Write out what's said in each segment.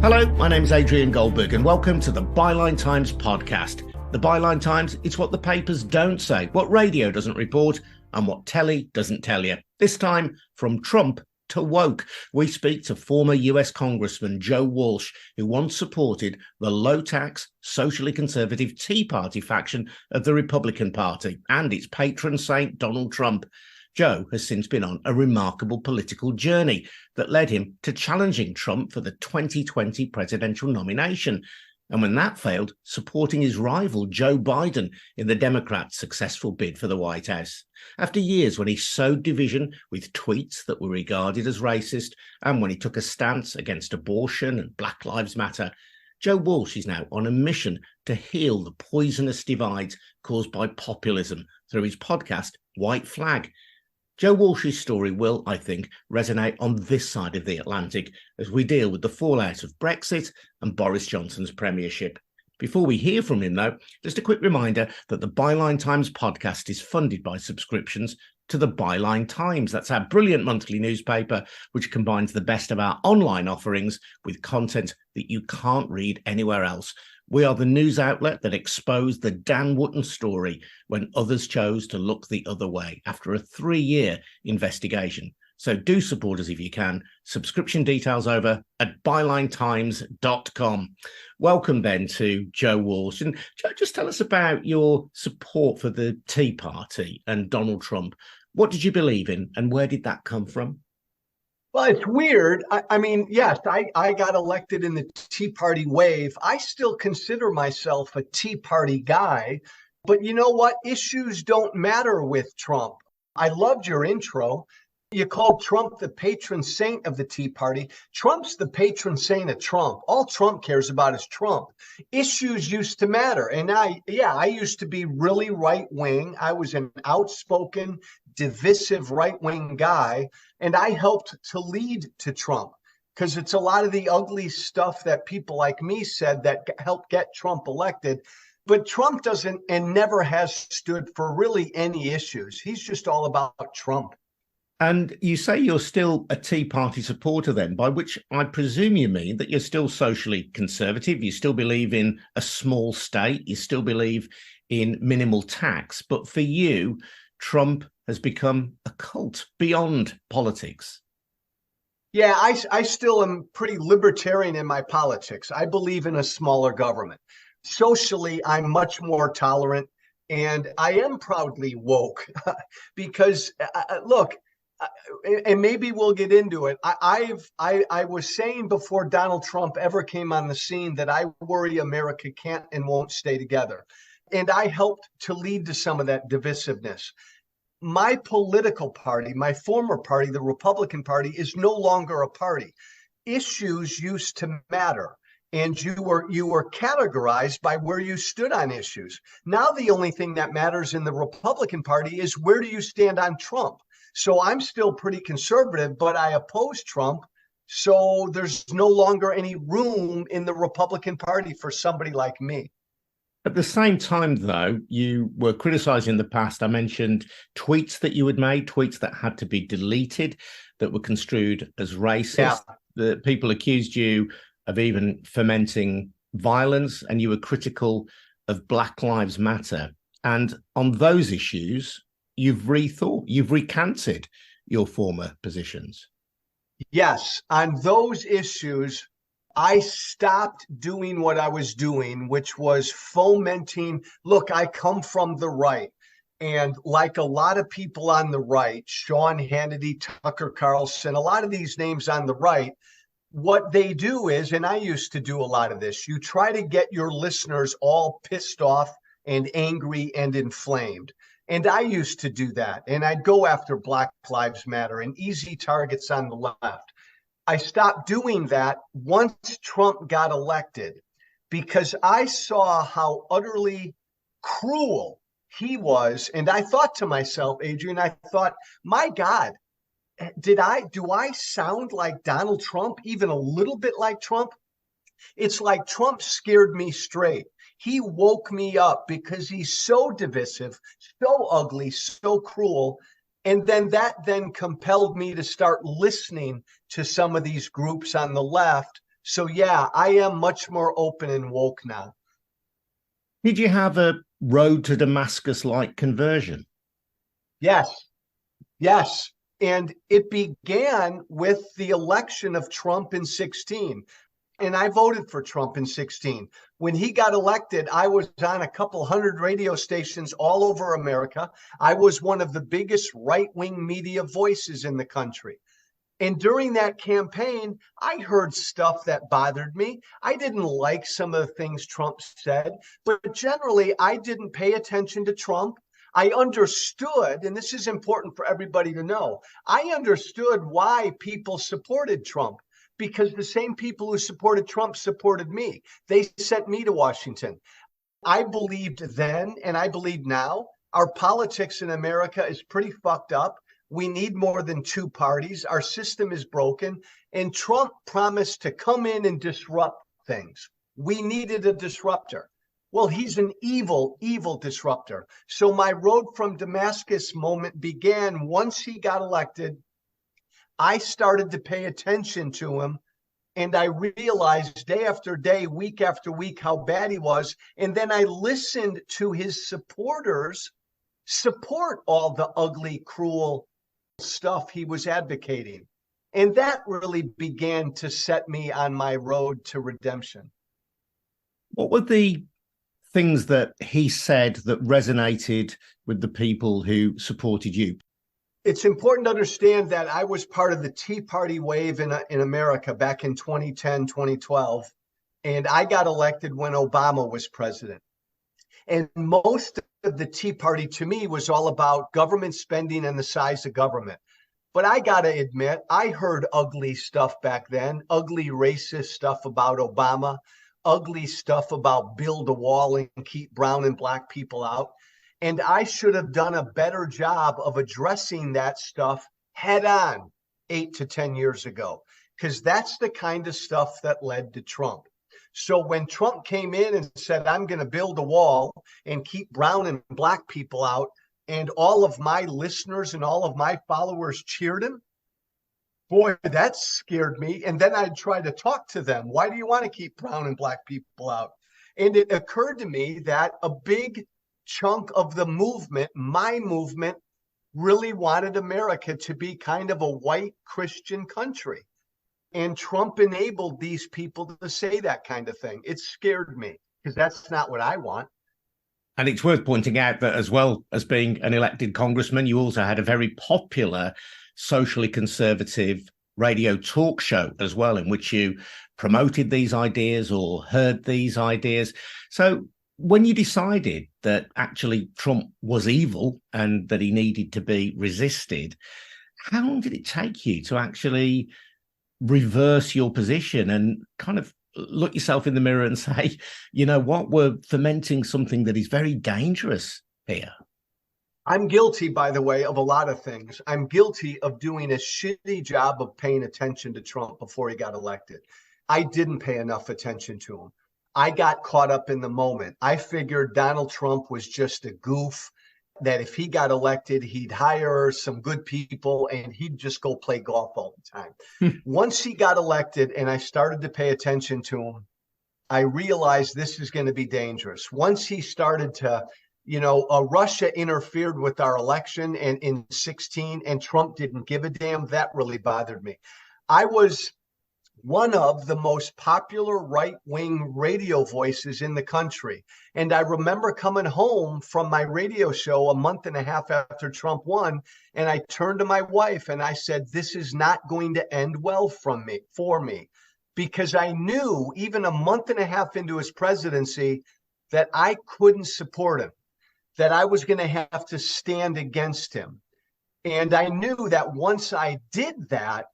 Hello, my name's Adrian Goldberg and welcome to the Byline Times podcast. The Byline Times, it's what the papers don't say, what radio doesn't report and what telly doesn't tell you. This time, from Trump to woke, we speak to former US Congressman Joe Walsh, who once supported the low-tax, socially conservative Tea Party faction of the Republican Party and its patron saint Donald Trump. Joe has since been on a remarkable political journey that led him to challenging Trump for the 2020 presidential nomination. And when that failed, supporting his rival Joe Biden in the Democrats' successful bid for the White House. After years when he sowed division with tweets that were regarded as racist, and when he took a stance against abortion and Black Lives Matter, Joe Walsh is now on a mission to heal the poisonous divides caused by populism through his podcast, White Flag. Joe Walsh's story will, I think, resonate on this side of the Atlantic as we deal with the fallout of Brexit and Boris Johnson's premiership. Before we hear from him, though, just a quick reminder that the Byline Times podcast is funded by subscriptions to the Byline Times. That's our brilliant monthly newspaper, which combines the best of our online offerings with content that you can't read anywhere else. We are the news outlet that exposed the Dan Wootton story when others chose to look the other way after a 3-year investigation. So do support us if you can. Subscription details over at bylinetimes.com. Welcome then to Joe Walsh. And Joe, just tell us about your support for the Tea Party and Donald Trump. What did you believe in and where did that come from? Well, it's weird. I mean, yes, I got elected in the Tea Party wave. I still consider myself a Tea Party guy. But you know what? Issues don't matter with Trump. I loved your intro. You called Trump the patron saint of the Tea Party. Trump's the patron saint of Trump. All Trump cares about is Trump. Issues used to matter. And I used to be really right wing. I was an outspoken, divisive right wing guy. And I helped to lead to Trump because it's a lot of the ugly stuff that people like me said that helped get Trump elected. But Trump doesn't and never has stood for really any issues. He's just all about Trump. And you say you're still a Tea Party supporter then, by which I presume you mean that you're still socially conservative. You still believe in a small state. You still believe in minimal tax. But for you, Trump has become a cult beyond politics. Yeah, I still am pretty libertarian in my politics. I believe in a smaller government. Socially, I'm much more tolerant, and I am proudly woke because, look, and maybe we'll get into it. I was saying before Donald Trump ever came on the scene that I worry America can't and won't stay together. And I helped to lead to some of that divisiveness. My political party, my former party, the Republican Party, is no longer a party. Issues used to matter, and you were categorized by where you stood on issues. Now the only thing that matters in the Republican Party is where do you stand on Trump. So I'm still pretty conservative, but I oppose Trump. So there's no longer any room in the Republican Party for somebody like me. At the same time, though, you were criticized in the past. I mentioned tweets that you had made, tweets that had to be deleted, that were construed as racist. Yeah. The people accused you of even fomenting violence, and you were critical of Black Lives Matter. And on those issues, you've recanted your former positions. Yes, on those issues, I stopped doing what I was doing, which was fomenting. Look, I come from the right. And like a lot of people on the right, Sean Hannity, Tucker Carlson, a lot of these names on the right, what they do is, and I used to do a lot of this, you try to get your listeners all pissed off and angry and inflamed. And I used to do that. And I'd go after Black Lives Matter and easy targets on the left. I stopped doing that once Trump got elected because I saw how utterly cruel he was. And I thought to myself, Adrian, I thought, my God, do I sound like Donald Trump, even a little bit like Trump? It's like Trump scared me straight. He woke me up because he's so divisive, so ugly, so cruel. And then that compelled me to start listening to some of these groups on the left So yeah, I am much more open and woke now. Did you have a road to Damascus-like conversion? Yes, yes. And it began with the election of Trump in 16. And I voted for Trump in 16. When he got elected, I was on a couple hundred radio stations all over America. I was one of the biggest right-wing media voices in the country. And during that campaign, I heard stuff that bothered me. I didn't like some of the things Trump said, but generally, I didn't pay attention to Trump. I understood, and this is important for everybody to know, I understood why people supported Trump, because the same people who supported Trump supported me. They sent me to Washington. I believed then, and I believe now, our politics in America is pretty fucked up. We need more than two parties. Our system is broken. And Trump promised to come in and disrupt things. We needed a disruptor. Well, he's an evil, evil disruptor. So my road from Damascus moment began once he got elected. I started to pay attention to him. And I realized day after day, week after week, how bad he was. And then I listened to his supporters support all the ugly, cruel stuff he was advocating. And that really began to set me on my road to redemption. What were the things that he said that resonated with the people who supported you? It's important to understand that I was part of the Tea Party wave in America back in 2010, 2012. And I got elected when Obama was president. And most of the Tea Party to me was all about government spending and the size of government. But I got to admit, I heard ugly stuff back then, ugly racist stuff about Obama, ugly stuff about build a wall and keep brown and black people out. And I should have done a better job of addressing that stuff head on 8 to 10 years ago, because that's the kind of stuff that led to Trump. So when Trump came in and said, I'm going to build a wall and keep brown and black people out, and all of my listeners and all of my followers cheered him, boy, that scared me. And then I'd try to talk to them. Why do you want to keep brown and black people out? And it occurred to me that a big chunk of the movement, my movement, really wanted America to be kind of a white Christian country. And Trump enabled these people to say that kind of thing. It scared me because that's not what I want. And it's worth pointing out that as well as being an elected congressman, you also had a very popular socially conservative radio talk show as well, in which you promoted these ideas or heard these ideas. So when you decided that actually Trump was evil and that he needed to be resisted, how long did it take you to actually reverse your position and kind of look yourself in the mirror and say, you know what, we're fomenting something that is very dangerous here? I'm guilty, by the way, of a lot of things. I'm guilty of doing a shitty job of paying attention to Trump before he got elected. I didn't pay enough attention to him. I got caught up in the moment. I figured Donald Trump was just a goof, that if he got elected, he'd hire some good people and he'd just go play golf all the time. Once he got elected and I started to pay attention to him, I realized this is going to be dangerous. Once he started to, Russia interfered with our election and in 16 and Trump didn't give a damn, that really bothered me. I was one of the most popular right-wing radio voices in the country. And I remember coming home from my radio show a month and a half after Trump won, and I turned to my wife and I said, this is not going to end well for me, because I knew even a month and a half into his presidency that I couldn't support him, that I was going to have to stand against him. And I knew that once I did that,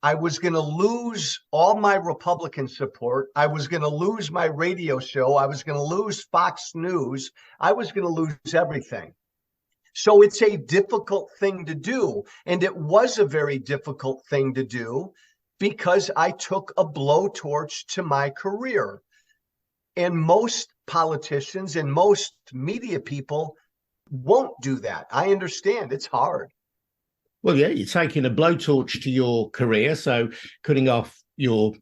I was going to lose all my Republican support. I was going to lose my radio show. I was going to lose Fox News. I was going to lose everything. So it's a difficult thing to do. And it was a very difficult thing to do because I took a blowtorch to my career. And most politicians and most media people won't do that. I understand it's hard. Well, yeah, you're taking a blowtorch to your career, so cutting off your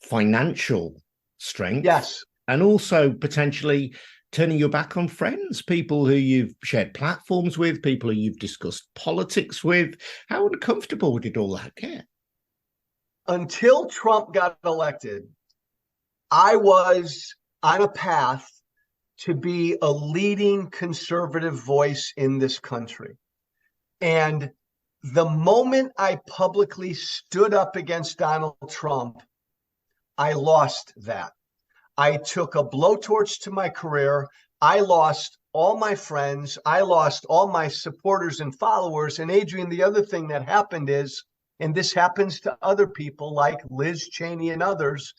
financial strength. Yes. And also potentially turning your back on friends, people who you've shared platforms with, people who you've discussed politics with. How uncomfortable did all that get? Until Trump got elected, I was on a path to be a leading conservative voice in this country. And the moment I publicly stood up against Donald Trump, I lost that. I took a blowtorch to my career. I lost all my friends. I lost all my supporters and followers. And Adrian, the other thing that happened is, and this happens to other people like Liz Cheney and others,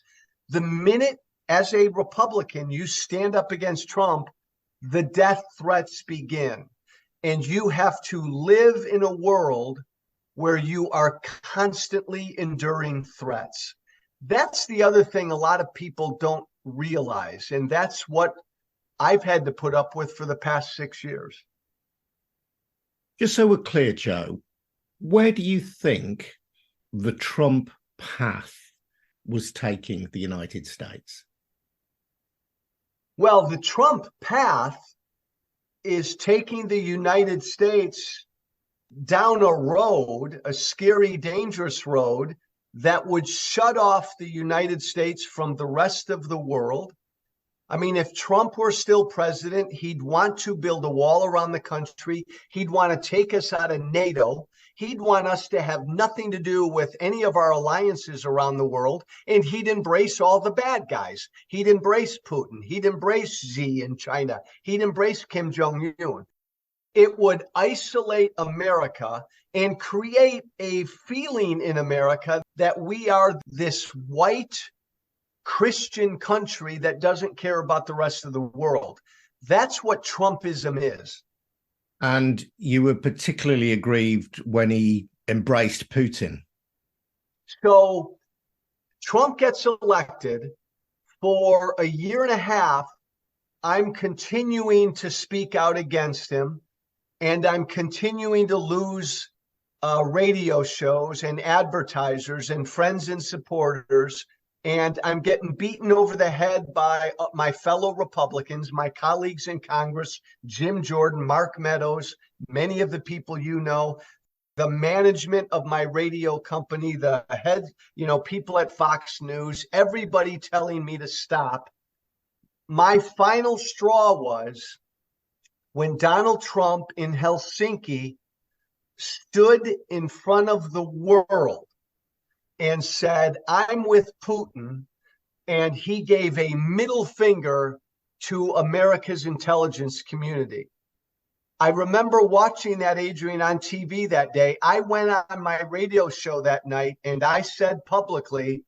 the minute as a Republican you stand up against Trump, the death threats begin. And you have to live in a world where you are constantly enduring threats. That's the other thing a lot of people don't realize. And that's what I've had to put up with for the past 6 years. Just so we're clear, Joe, where do you think the Trump path was taking the United States? Well, the Trump path is taking the United States down a road, a scary, dangerous road that would shut off the United States from the rest of the world. I mean, if Trump were still president, he'd want to build a wall around the country. He'd want to take us out of NATO. He'd want us to have nothing to do with any of our alliances around the world. And he'd embrace all the bad guys. He'd embrace Putin. He'd embrace Xi in China. He'd embrace Kim Jong-un. It would isolate America and create a feeling in America that we are this white Christian country that doesn't care about the rest of the world. That's what Trumpism is. And you were particularly aggrieved when he embraced Putin. So Trump gets elected. For a year and a half, I'm continuing to speak out against him, and I'm continuing to lose radio shows and advertisers and friends and supporters. And I'm getting beaten over the head by my fellow Republicans, my colleagues in Congress, Jim Jordan, Mark Meadows, many of the people you know, the management of my radio company, the head, people at Fox News, everybody telling me to stop. My final straw was when Donald Trump in Helsinki stood in front of the world and said, I'm with Putin, and he gave a middle finger to America's intelligence community. I remember watching that, Adrian, on TV that day. I went on my radio show that night and I said publicly,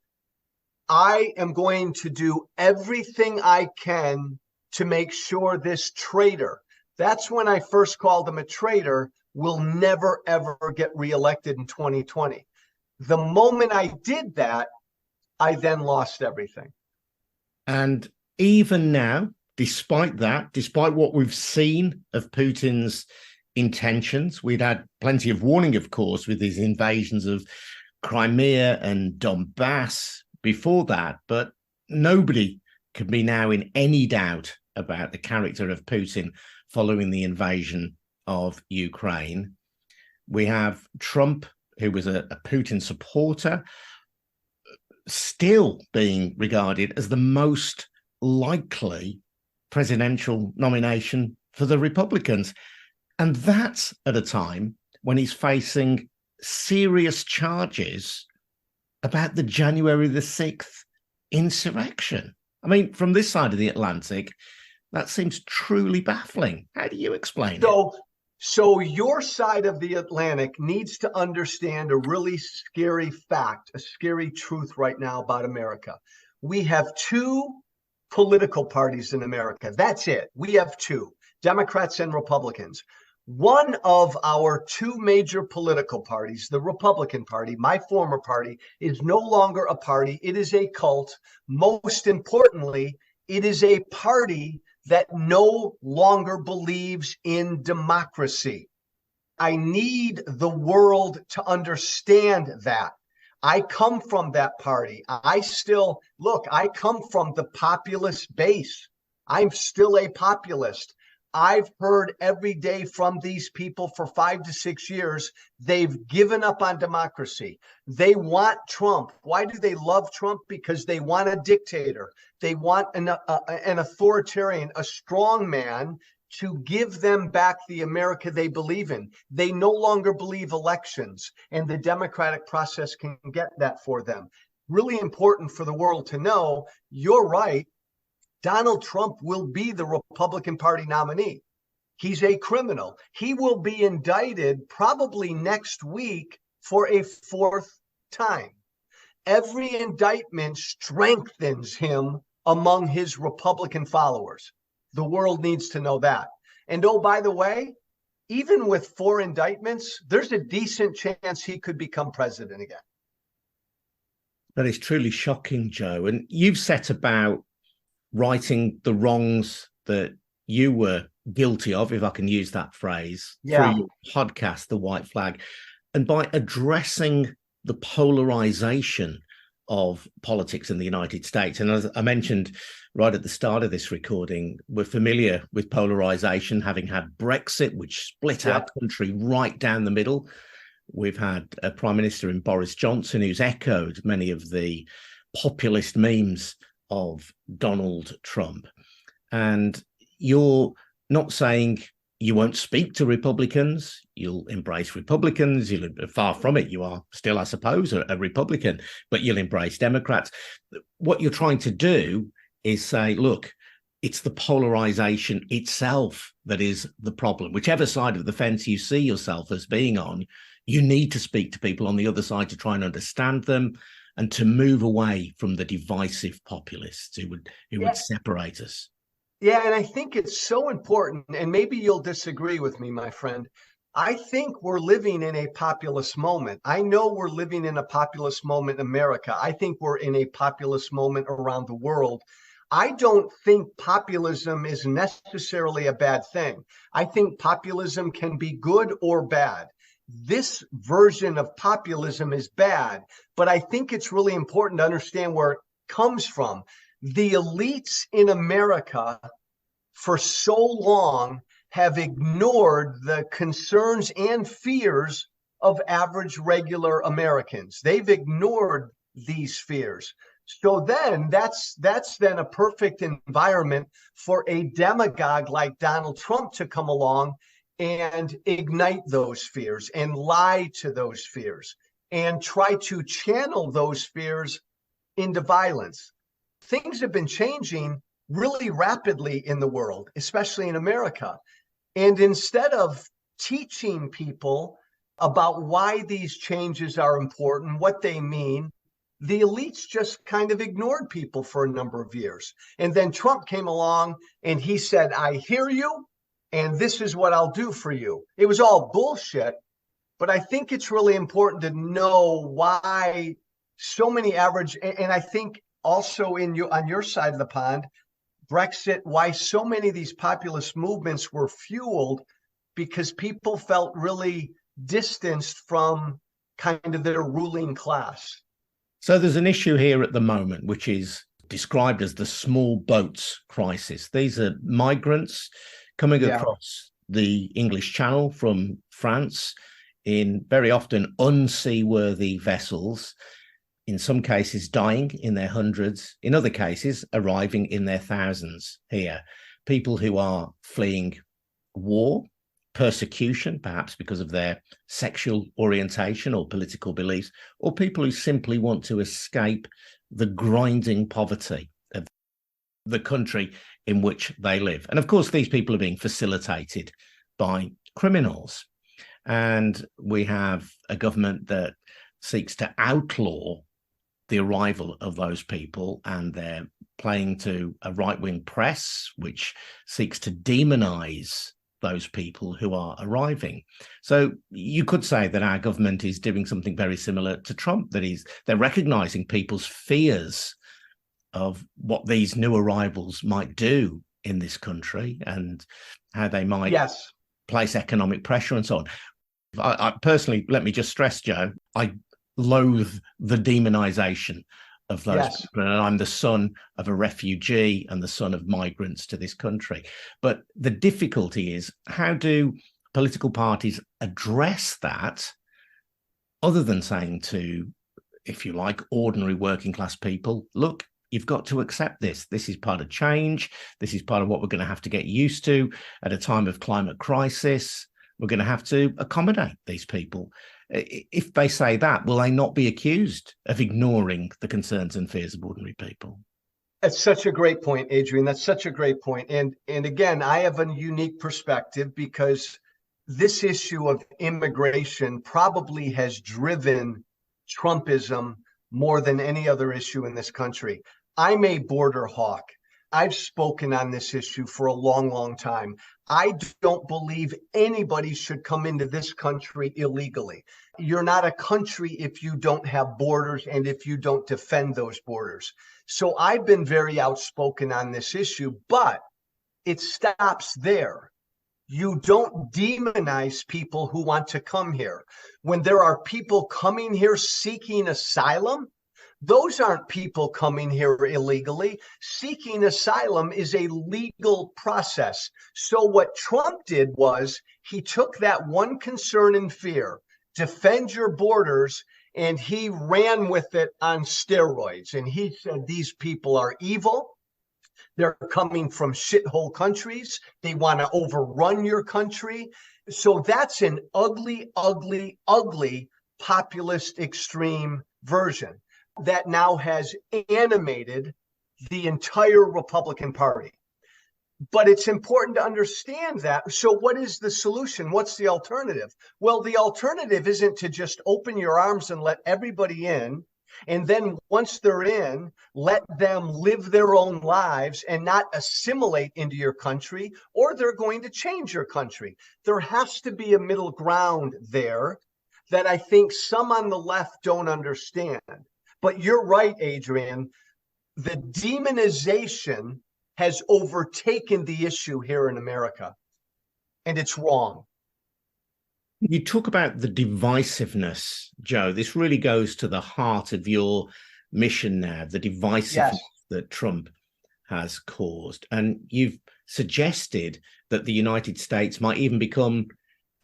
I am going to do everything I can to make sure this traitor, that's when I first called him a traitor, will never, ever get reelected in 2020. The moment I did that, I then lost everything. And even now, despite that, despite what we've seen of Putin's intentions, we'd had plenty of warning, of course, with his invasions of Crimea and Donbass before that, but nobody can be now in any doubt about the character of Putin following the invasion of Ukraine. We have Trump, who was a Putin supporter, still being regarded as the most likely presidential nomination for the Republicans. And that's at a time when he's facing serious charges about the January the 6th insurrection. I mean, from this side of the Atlantic, that seems truly baffling. How do you explain it? So your side of the Atlantic needs to understand a really scary fact, a scary truth right now about America. We have two political parties in America. That's it. We have two, Democrats and Republicans. One of our two major political parties, the Republican Party, my former party, is no longer a party. It is a cult. Most importantly, it is a party that no longer believes in democracy. I need the world to understand that. I come from that party. I come from the populist base. I'm still a populist. I've heard every day from these people for 5 to 6 years. They've given up on democracy. They want Trump. Why do they love Trump? Because they want a dictator. They want an authoritarian, a strong man to give them back the America they believe in. They no longer believe elections, and the democratic process can get that for them. Really important for the world to know. You're right. Donald Trump will be the Republican Party nominee. He's a criminal. He will be indicted probably next week for a fourth time. Every indictment strengthens him among his Republican followers. The world needs to know that. And oh, by the way, even with 4 indictments, there's a decent chance he could become president again. That is truly shocking, Joe. And you've set about righting the wrongs that you were guilty of, if I can use that phrase, through your podcast, The White Flag, and by addressing the polarization of politics in the United States. And as I mentioned right at the start of this recording, we're familiar with polarization, having had Brexit, which split our country right down the middle. We've had a prime minister in Boris Johnson who's echoed many of the populist memes of Donald Trump. And you're not saying you won't speak to Republicans, you'll embrace Republicans, you'll far from it, you are still, I suppose, a Republican, but you'll embrace Democrats. What you're trying to do is say, look, it's the polarization itself that is the problem. Whichever side of the fence you see yourself as being on, you need to speak to people on the other side to try and understand them and to move away from the divisive populists who would separate us. Yeah, and I think it's so important, and maybe you'll disagree with me, my friend. I think we're living in a populist moment. I know we're living in a populist moment in America. I think we're in a populist moment around the world. I don't think populism is necessarily a bad thing. I think populism can be good or bad. This version of populism is bad, but I think it's really important to understand where it comes from. The elites in America for so long have ignored the concerns and fears of average regular Americans. They've ignored these fears. So then that's then a perfect environment for a demagogue like Donald Trump to come along and ignite those fears and lie to those fears and try to channel those fears into violence. Things have been changing really rapidly in the world, especially in America. And instead of teaching people about why these changes are important, what they mean, the elites just kind of ignored people for a number of years. And then Trump came along and he said, I hear you, and this is what I'll do for you. It was all bullshit, but I think it's really important to know why so many average, and I think also on your side of the pond, Brexit, why so many of these populist movements were fueled because people felt really distanced from kind of their ruling class. So there's an issue here at the moment, which is described as the small boats crisis. These are migrants coming across the English Channel from France in very often unseaworthy vessels, in some cases dying in their hundreds, in other cases arriving in their thousands here. People who are fleeing war, persecution, perhaps because of their sexual orientation or political beliefs, or people who simply want to escape the grinding poverty of the country in which they live. And of course, these people are being facilitated by criminals. And we have a government that seeks to outlaw the arrival of those people, and they're playing to a right-wing press which seeks to demonize those people who are arriving. So you could say that our government is doing something very similar to Trump, that they're recognizing people's fears of what these new arrivals might do in this country and how they might place economic pressure and so on. I personally, let me just stress, Joe, I loathe the demonization of those Yes. people. And I'm the son of a refugee and the son of migrants to this country. But the difficulty is, how do political parties address that other than saying to, if you like, ordinary working class people, look, you've got to accept this. This is part of change. This is part of what we're going to have to get used to at a time of climate crisis. We're going to have to accommodate these people. If they say that, will they not be accused of ignoring the concerns and fears of ordinary people? That's such a great point, Adrian. That's such a great point. And again, I have a unique perspective because this issue of immigration probably has driven Trumpism more than any other issue in this country. I'm a border hawk. I've spoken on this issue for a long, long time. I don't believe anybody should come into this country illegally. You're not a country if you don't have borders and if you don't defend those borders. So I've been very outspoken on this issue, but it stops there. You don't demonize people who want to come here. When there are people coming here seeking asylum, those aren't people coming here illegally. Seeking asylum is a legal process. So what Trump did was he took that one concern and fear, defend your borders, and he ran with it on steroids. And he said, these people are evil. They're coming from shithole countries. They want to overrun your country. So that's an ugly, ugly, ugly populist extreme version that now has animated the entire Republican Party. But it's important to understand that. So what is the solution? What's the alternative? Well, the alternative isn't to just open your arms and let everybody in. And then once they're in, let them live their own lives and not assimilate into your country, or they're going to change your country. There has to be a middle ground there that I think some on the left don't understand. But you're right, Adrian. The demonization has overtaken the issue here in America, and it's wrong. You talk about the divisiveness, Joe. This really goes to the heart of your mission now, the divisiveness that Trump has caused. And you've suggested that the United States might even become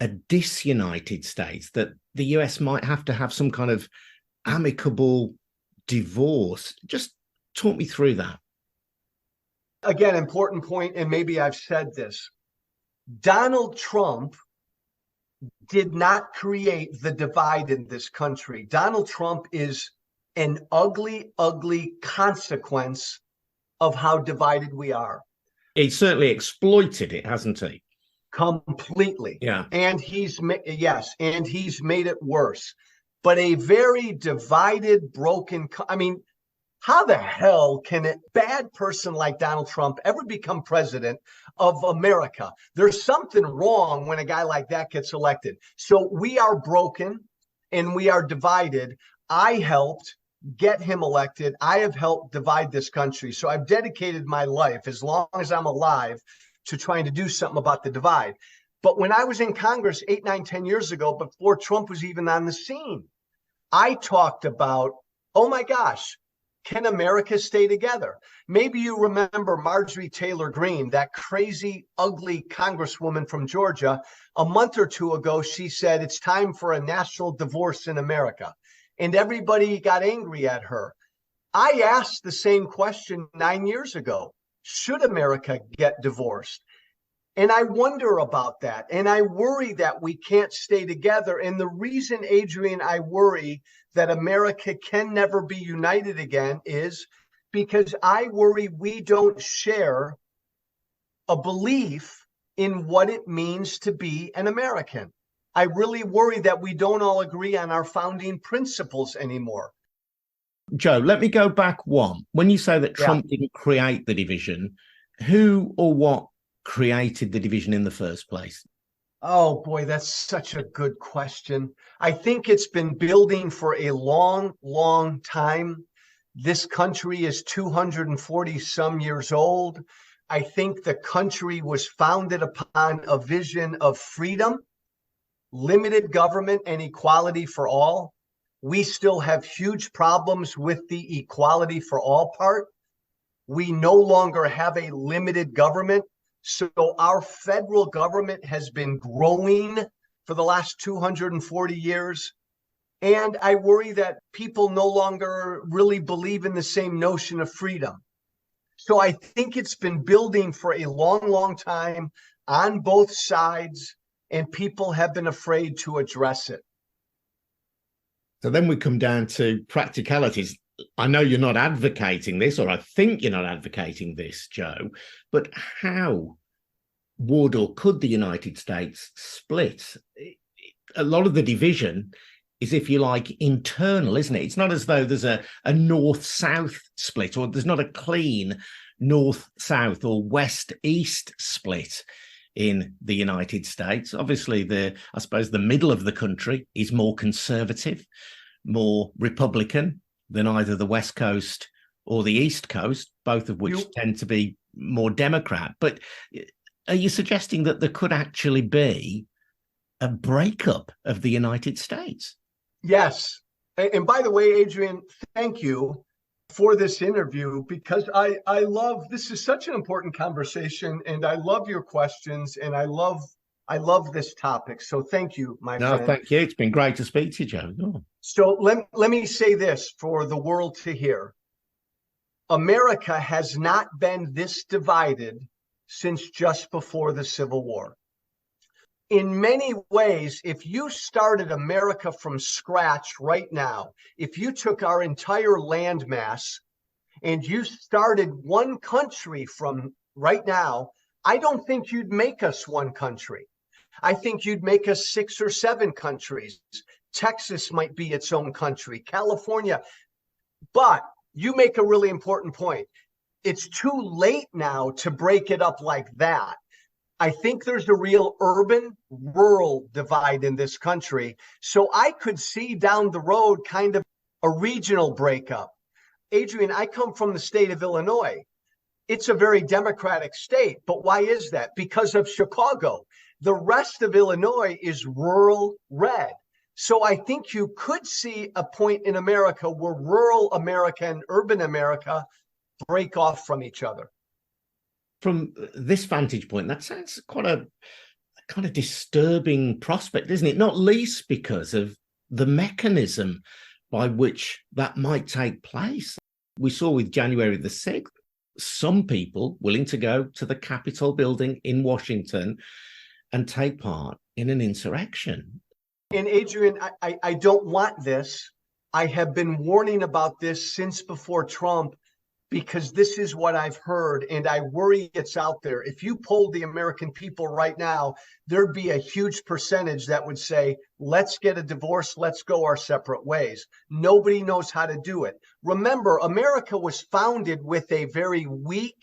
a disunited state, that the US might have to have some kind of amicable divorce. Just talk me through that. Again, important point, and maybe I've said this. Donald Trump did not create the divide in this country. Donald Trump is an ugly, ugly consequence of how divided we are. He certainly exploited it, hasn't he? Completely. Yeah. And he's made it worse. But a very divided, broken, how the hell can a bad person like Donald Trump ever become president of America? There's something wrong when a guy like that gets elected. So we are broken and we are divided. I helped get him elected. I have helped divide this country. So I've dedicated my life, as long as I'm alive, to trying to do something about the divide. But when I was in Congress 8, 9, 10 years ago, before Trump was even on the scene, I talked about, oh my gosh, can America stay together? Maybe you remember Marjorie Taylor Greene, that crazy, ugly congresswoman from Georgia. A month or two ago, she said it's time for a national divorce in America. And everybody got angry at her. I asked the same question 9 years ago. Should America get divorced? And I wonder about that. And I worry that we can't stay together. And the reason, Adrian, I worry that America can never be united again is because I worry we don't share a belief in what it means to be an American. I really worry that we don't all agree on our founding principles anymore. Joe, let me go back one. When you say that Trump didn't create the division, who or what created the division in the first place? Oh boy, that's such a good question. I think it's been building for a long, long time. This country is 240 some years old. I think the country was founded upon a vision of freedom, limited government, and equality for all. We still have huge problems with the equality for all part. We no longer have a limited government. So our federal government has been growing for the last 240 years. And I worry that people no longer really believe in the same notion of freedom. So I think it's been building for a long, long time on both sides, and people have been afraid to address it. So then we come down to practicalities. I know you're not advocating this, or I think you're not advocating this, Joe, but how would or could the United States split? A lot of the division is, if you like, internal, isn't it? It's not as though there's a north-south split, or there's not a clean north-south or west-east split in the United States. Obviously, I suppose the middle of the country is more conservative, more Republican than either the West Coast or the East Coast, both of which tend to be more Democrat. But are you suggesting that there could actually be a breakup of the United States? Yes. And by the way, Adrian, thank you for this interview, because I love, this is such an important conversation, and I love your questions, and I love this topic. So thank you, my friend. No, thank you. It's been great to speak to you, Joe. Oh. So let me say this for the world to hear. America has not been this divided since just before the Civil War. In many ways, if you started America from scratch right now, if you took our entire landmass and you started one country from right now, I don't think you'd make us one country. I think you'd make us 6 or 7 countries. Texas might be its own country, California. But you make a really important point. It's too late now to break it up like that. I think there's a real urban-rural divide in this country. So I could see down the road kind of a regional breakup. Adrian, I come from the state of Illinois. It's a very Democratic state. But why is that? Because of Chicago. The rest of Illinois is rural red. So I think you could see a point in America where rural America and urban America break off from each other. From this vantage point, that sounds quite a kind of disturbing prospect, isn't it? Not least because of the mechanism by which that might take place. We saw with January the 6th, some people willing to go to the Capitol building in Washington and take part in an insurrection. And Adrian, I don't want this. I have been warning about this since before Trump, because this is what I've heard, and I worry it's out there. If you polled the American people right now, there'd be a huge percentage that would say, let's get a divorce, let's go our separate ways. Nobody knows how to do it. Remember, America was founded with a very weak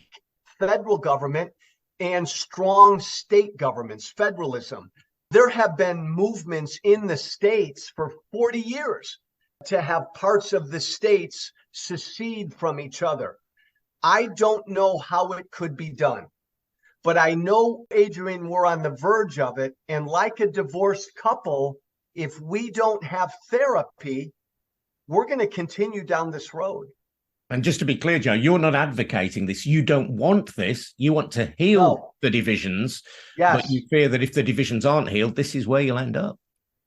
federal government and strong state governments, federalism. There have been movements in the states for 40 years to have parts of the states secede from each other. I don't know how it could be done, but I know, Adrian, we're on the verge of it. And like a divorced couple, if we don't have therapy, we're going to continue down this road. And just to be clear, Joe, you're not advocating this. You don't want this. You want to heal the divisions. Yes. But you fear that if the divisions aren't healed, this is where you'll end up.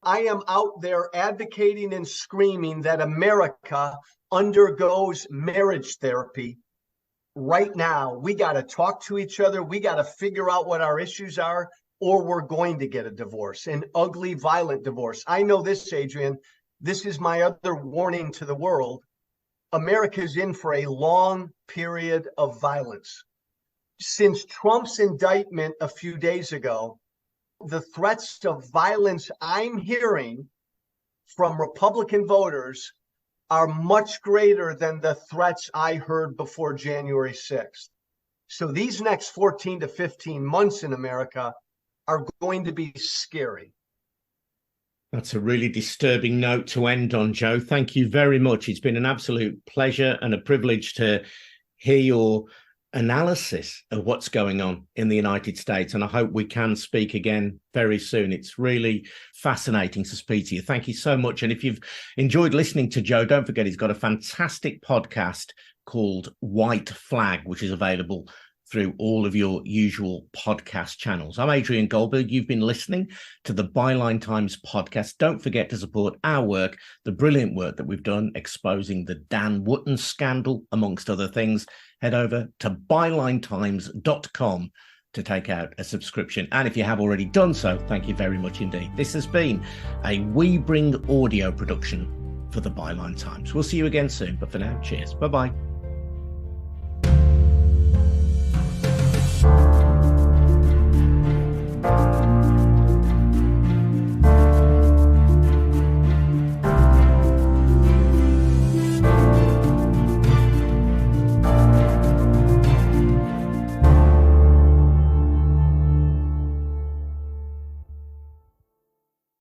I am out there advocating and screaming that America undergoes marriage therapy right now. We got to talk to each other. We got to figure out what our issues are, or we're going to get a divorce, an ugly, violent divorce. I know this, Adrian. This is my other warning to the world. America's in for a long period of violence. Since Trump's indictment a few days ago, the threats of violence I'm hearing from Republican voters are much greater than the threats I heard before January 6th. So these next 14 to 15 months in America are going to be scary. That's a really disturbing note to end on, Joe. Thank you very much. It's been an absolute pleasure and a privilege to hear your analysis of what's going on in the United States. And I hope we can speak again very soon. It's really fascinating to speak to you. Thank you so much. And if you've enjoyed listening to Joe, don't forget he's got a fantastic podcast called White Flag, which is available through all of your usual podcast channels. I'm Adrian Goldberg. You've been listening to the Byline Times podcast. Don't forget to support our work, the brilliant work that we've done exposing the Dan Wootton scandal, amongst other things. Head over to bylinetimes.com to take out a subscription. And if you have already done so, thank you very much indeed. This has been a We Bring audio production for the Byline Times. We'll see you again soon. But for now, cheers. Bye-bye.